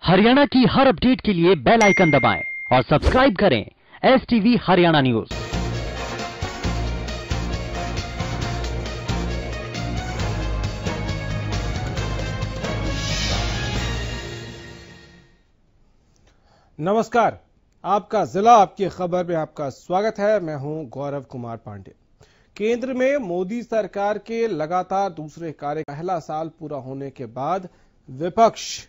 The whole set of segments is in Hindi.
हरियाणा की हर अपडेट के लिए बेल आइकन दबाएं और सब्सक्राइब करें STV हरियाणा न्यूज। नमस्कार, आपका जिला आपकी खबर में आपका स्वागत है। मैं हूं गौरव कुमार पांडे। केंद्र में मोदी सरकार के लगातार दूसरे कार्यकाल पहला साल पूरा होने के बाद विपक्ष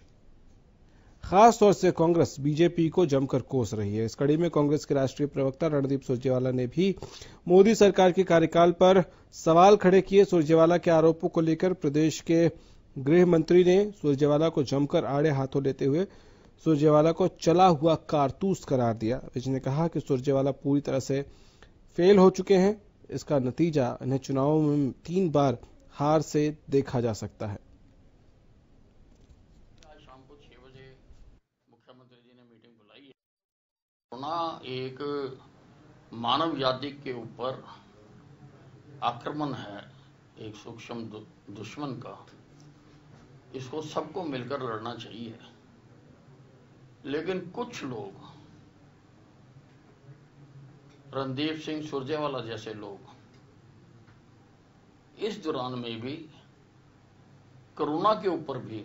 खासतौर से कांग्रेस बीजेपी को जमकर कोस रही है। इस कड़ी में कांग्रेस के राष्ट्रीय प्रवक्ता रणदीप सुरजेवाला ने भी मोदी सरकार के कार्यकाल पर सवाल खड़े किए। सुरजेवाला के आरोपों को लेकर प्रदेश के गृह मंत्री ने सुरजेवाला को जमकर आड़े हाथों लेते हुए सुरजेवाला को चला हुआ कारतूस करार दिया। विज ने कहा कि सुरजेवाला पूरी तरह से फेल हो चुके हैं। इसका नतीजा इन्हें चुनावों में 3 बार हार से देखा जा सकता है। आज शाम को 6 बजे मुख्यमंत्री जी ने मीटिंग बुलाई है। कोरोना एक मानव जाति के ऊपर आक्रमण है, एक सूक्ष्म दुश्मन का। इसको सबको मिलकर लड़ना चाहिए, लेकिन कुछ लोग, रणदीप सिंह सुरजेवाला जैसे लोग, इस दौरान में भी कोरोना के ऊपर भी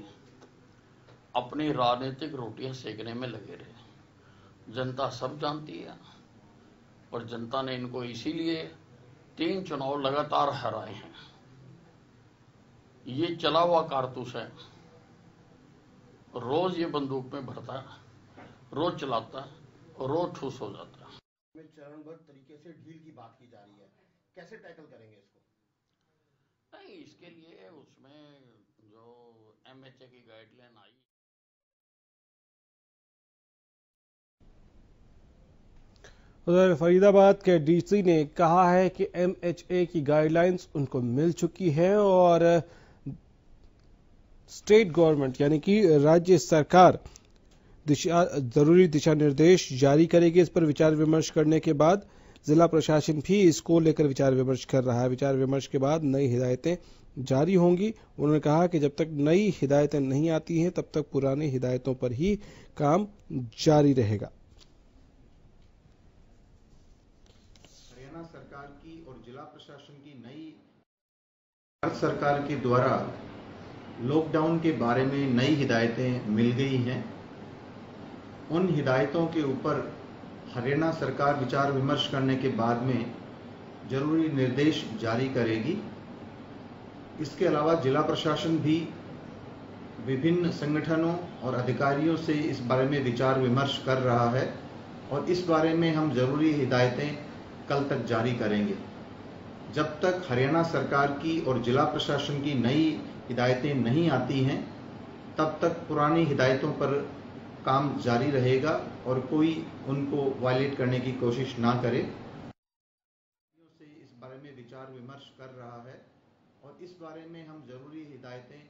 अपनी राजनीतिक रोटियां सेकने में लगे रहे। जनता सब जानती है और जनता ने इनको इसीलिए 3 चुनाव लगातार हराए हैं। ये चला हुआ कारतूस है, रोज ये बंदूक में भरता है, रोज चलाता है और रोज ठूस हो जाता है। चरणबद्ध तरीके से ढील की बात की जा रही है, कैसे टैकल करेंगे इसको? नहीं, इसके लिए उसमें जो MHA की गाइडलाइन आई, उधर फरीदाबाद के डीसी ने कहा है कि MHA की गाइडलाइंस उनको मिल चुकी है और स्टेट गवर्नमेंट यानी कि राज्य सरकार जरूरी दिशा निर्देश जारी करेगी। इस पर विचार विमर्श करने के बाद जिला प्रशासन भी इसको लेकर विचार विमर्श कर रहा है। विचार विमर्श के बाद नई हिदायतें जारी होंगी। उन्होंने कहा कि जब तक नई हिदायतें नहीं आती हैं तब तक पुरानी हिदायतों पर ही काम जारी रहेगा। हरियाणा सरकार की और जिला प्रशासन की नई भारत सरकार के द्वारा लॉकडाउन के बारे में नई हिदायतें मिल गई हैं। उन हिदायतों के ऊपर हरियाणा सरकार विचार विमर्श करने के बाद में जरूरी निर्देश जारी करेगी। इसके अलावा जिला प्रशासन भी विभिन्न संगठनों और अधिकारियों से इस बारे में विचार विमर्श कर रहा है और इस बारे में हम जरूरी हिदायतें कल तक जारी करेंगे। जब तक हरियाणा सरकार की और जिला प्रशासन की नई हिदायतें नहीं आती हैं तब तक पुरानी हिदायतों पर काम जारी रहेगा और कोई उनको वायलेट करने की कोशिश ना करे। से इस बारे में विचार विमर्श कर रहा है और इस बारे में हम जरूरी हिदायतें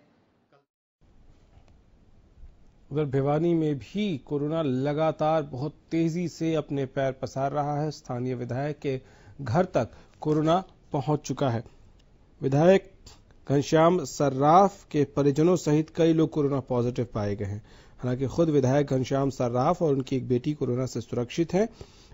उधर भिवानी में भी कोरोना लगातार बहुत तेजी से अपने पैर पसार रहा है। स्थानीय विधायक के घर तक कोरोना पहुंच चुका है। विधायक घनश्याम सर्राफ के परिजनों सहित कई लोग कोरोना पॉजिटिव पाए गए हैं। हालांकि खुद विधायक घनश्याम सर्राफ और उनकी एक बेटी कोरोना से सुरक्षित हैं।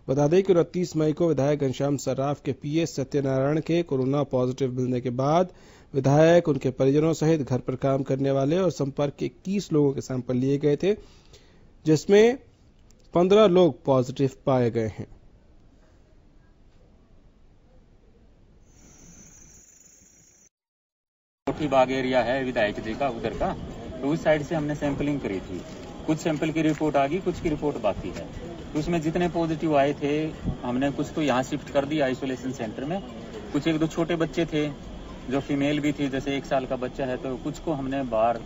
बता दें कि 29 मई को विधायक घनश्याम सर्राफ के PA सत्यनारायण के कोरोना पॉजिटिव मिलने के बाद विधायक, उनके परिजनों सहित घर पर काम करने वाले और संपर्क के 21 लोगों के सैंपल लिए गए थे, जिसमें 15 लोग पॉजिटिव पाए गए हैं। बाग एरिया है विधायक जी का, उधर का, तो उस साइड से हमने सैंपलिंग करी थी। कुछ सैंपल की रिपोर्ट आ गई, कुछ की रिपोर्ट बाकी है। तो उसमें जितने पॉजिटिव आए थे हमने कुछ तो यहाँ शिफ्ट कर दिया आइसोलेशन सेंटर में। कुछ 1-2 छोटे बच्चे थे जो फीमेल भी थी, जैसे 1 साल का बच्चा है, तो कुछ को हमने बाहर,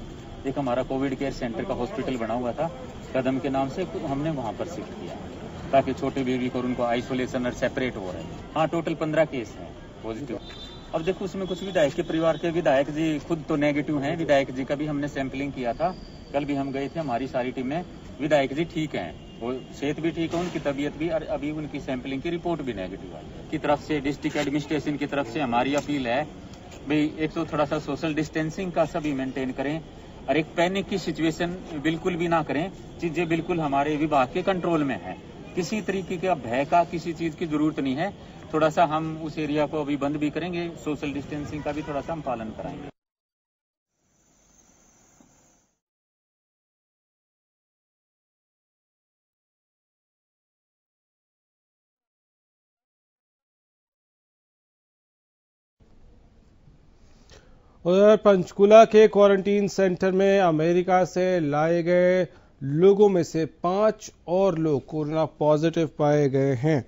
एक हमारा कोविड केयर सेंटर का हॉस्पिटल बना हुआ था कदम के नाम से, हमने वहां पर शिफ्ट किया ताकि छोटे बेबी को उनको आइसोलेशन और सेपरेट हो रहे हैं। हाँ, टोटल 15 केस हैं पॉजिटिव। अब देखो उसमें कुछ विधायक के परिवार के विधायक जी खुद तो नेगेटिव हैं। विधायक जी का भी हमने सैंपलिंग किया था, कल भी हम गए थे, हमारी सारी टीम में। विधायक जी ठीक हैं, वो सेहत भी ठीक है, उनकी तबीयत भी, और अभी उनकी सैंपलिंग की रिपोर्ट भी नेगेटिव आई। की तरफ से डिस्ट्रिक्ट एडमिनिस्ट्रेशन की तरफ से हमारी अपील है भाई, एक तो थोड़ा सा सोशल डिस्टेंसिंग का सभी मेंटेन करें और एक पैनिक की सिचुएशन बिल्कुल भी ना करें। चीजें बिल्कुल हमारे विभाग के कंट्रोल में है, किसी तरीके का भय का किसी चीज की जरूरत नहीं है। थोड़ा सा हम उस एरिया को अभी बंद भी करेंगे, सोशल डिस्टेंसिंग का भी थोड़ा सा हम पालन कराएंगे। उधर पंचकुला के क्वारंटीन सेंटर में अमेरिका से लाए गए लोगों में से 5 और लोग कोरोना पॉजिटिव पाए गए हैं।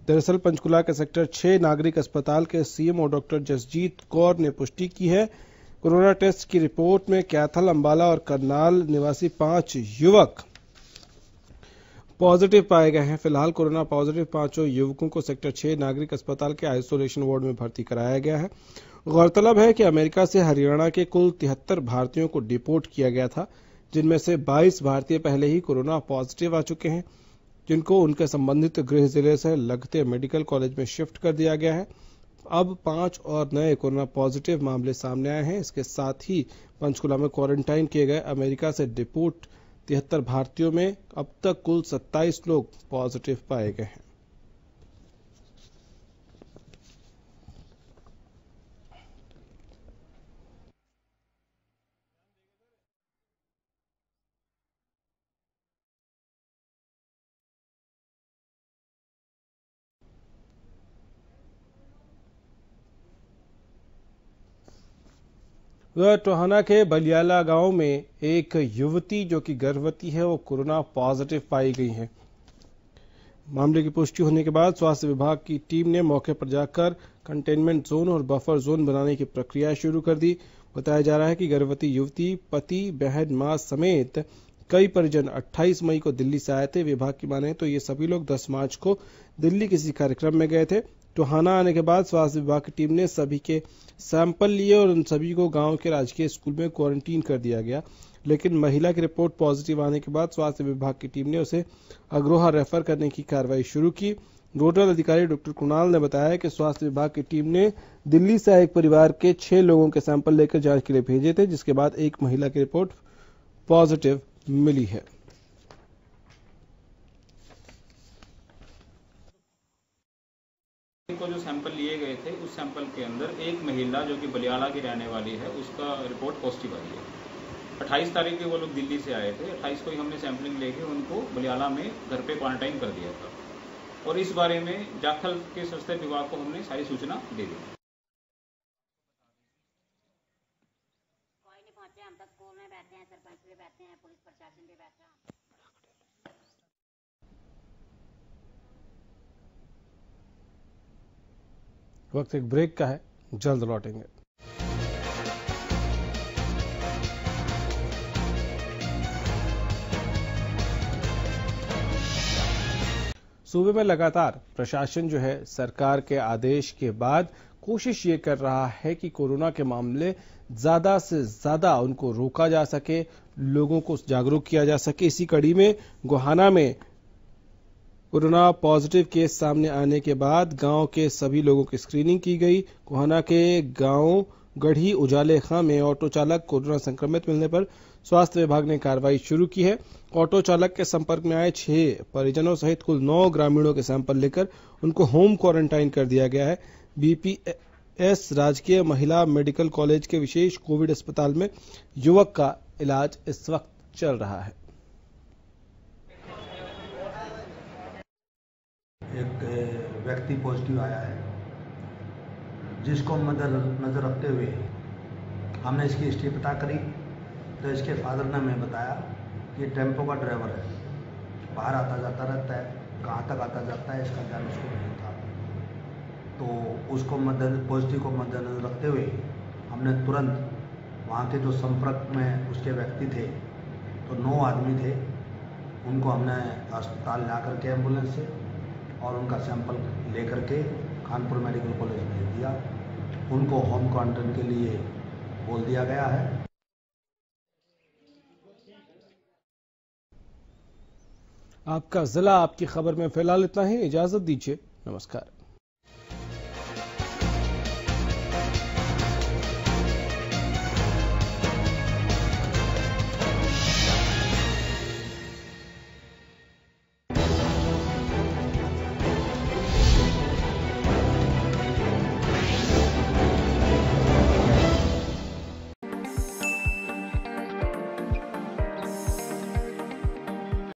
दरअसल पंचकुला के सेक्टर 6 नागरिक अस्पताल के सीएमओ डॉक्टर जसजीत कौर ने पुष्टि की है। कोरोना टेस्ट की रिपोर्ट में कैथल, अंबाला और करनाल निवासी 5 युवक पॉजिटिव पाए गए हैं। फिलहाल कोरोना पॉजिटिव 5 युवकों को सेक्टर 6 नागरिक अस्पताल के आइसोलेशन वार्ड में भर्ती कराया गया है। गौरतलब है कि अमेरिका से हरियाणा के कुल 73 भारतीयों को डिपोर्ट किया गया था, जिनमें से 22 भारतीय पहले ही कोरोना पॉजिटिव आ चुके हैं, जिनको उनके संबंधित गृह जिले से लगते मेडिकल कॉलेज में शिफ्ट कर दिया गया है। अब 5 और नए कोरोना पॉजिटिव मामले सामने आए हैं। इसके साथ ही पंचकुला में क्वारंटाइन किए गए अमेरिका से डिपोर्ट 73 भारतीयों में अब तक कुल 27 लोग पॉजिटिव पाए गए हैं। टोहाना के बलियाला गांव में एक युवती जो कि गर्भवती है वो कोरोना पॉजिटिव पाई गई है। मामले की पुष्टि होने के बाद स्वास्थ्य विभाग की टीम ने मौके पर जाकर कंटेनमेंट जोन और बफर जोन बनाने की प्रक्रिया शुरू कर दी। बताया जा रहा है कि गर्भवती युवती, पति, बहन, मां समेत कई परिजन 28 मई को दिल्ली से आए थे। विभाग की माने तो ये सभी लोग 10 मार्च को दिल्ली किसी कार्यक्रम में गए थे। टोहाना आने के बाद स्वास्थ्य विभाग की टीम ने सभी के सैंपल लिए और उन सभी को गांव के राजकीय स्कूल में क्वारंटीन कर दिया गया। लेकिन महिला की रिपोर्ट पॉजिटिव आने के बाद स्वास्थ्य विभाग की टीम ने उसे अग्रोहा रेफर करने की कार्रवाई शुरू की। नोडल अधिकारी डॉक्टर कुणाल ने बताया कि स्वास्थ्य विभाग की टीम ने दिल्ली से आए एक परिवार के 6 लोगों के सैंपल लेकर जांच के लिए भेजे थे, जिसके बाद एक महिला की रिपोर्ट पॉजिटिव मिली है। को जो सैंपल लिए गए थे उस सैंपल के अंदर एक महिला जो कि बलियाला की रहने वाली है उसका रिपोर्ट पॉजिटिव आई है। 28 तारीख के वो लोग दिल्ली से आए थे। 28 को ही हमने सैंपलिंग लेके उनको बलियाला में घर पे क्वारंटाइन कर दिया था और इस बारे में जाखल के स्वास्थ्य विभाग को हमने सारी सूचना दे दी। कोई नहीं पहुंचे, हम तक स्कूल में बैठे हैं, सरपंच भी बैठे हैं, पुलिस प्रशासन भी बैठा है। वक्त एक ब्रेक का है, जल्द लौटेंगे। सूबे में लगातार प्रशासन जो है सरकार के आदेश के बाद कोशिश ये कर रहा है कि कोरोना के मामले ज्यादा से ज्यादा उनको रोका जा सके, लोगों को जागरूक किया जा सके। इसी कड़ी में गोहाना में कोरोना पॉजिटिव केस सामने आने के बाद गांव के सभी लोगों की स्क्रीनिंग की गई। गोहाना के गांव गढ़ी उजाले खां में ऑटो चालक कोरोना संक्रमित मिलने पर स्वास्थ्य विभाग ने कार्रवाई शुरू की है। ऑटो चालक के संपर्क में आए 6 परिजनों सहित कुल 9 ग्रामीणों के सैंपल लेकर उनको होम क्वारंटाइन कर दिया गया है। बीपीएस राजकीय महिला मेडिकल कॉलेज के विशेष कोविड अस्पताल में युवक का इलाज इस वक्त चल रहा है। एक व्यक्ति पॉजिटिव आया है, जिसको नजर रखते हुए हमने इसकी हिस्ट्री पता करी तो इसके फादर ने हमें बताया कि टेम्पो का ड्राइवर है, बाहर आता जाता रहता है, कहाँ तक आता जाता है इसका ध्यान उसको नहीं था। तो उसको पॉजिटिव को मद्देनजर रखते हुए हमने तुरंत वहाँ के जो संपर्क में उसके व्यक्ति थे, तो 9 आदमी थे, उनको हमने अस्पताल ला करके एम्बुलेंस से और उनका सैंपल लेकर के कानपुर मेडिकल कॉलेज भेज दिया। उनको होम क्वारंटाइन के लिए बोल दिया गया है। आपका जिला आपकी खबर में फिलहाल इतना ही। इजाजत दीजिए, नमस्कार।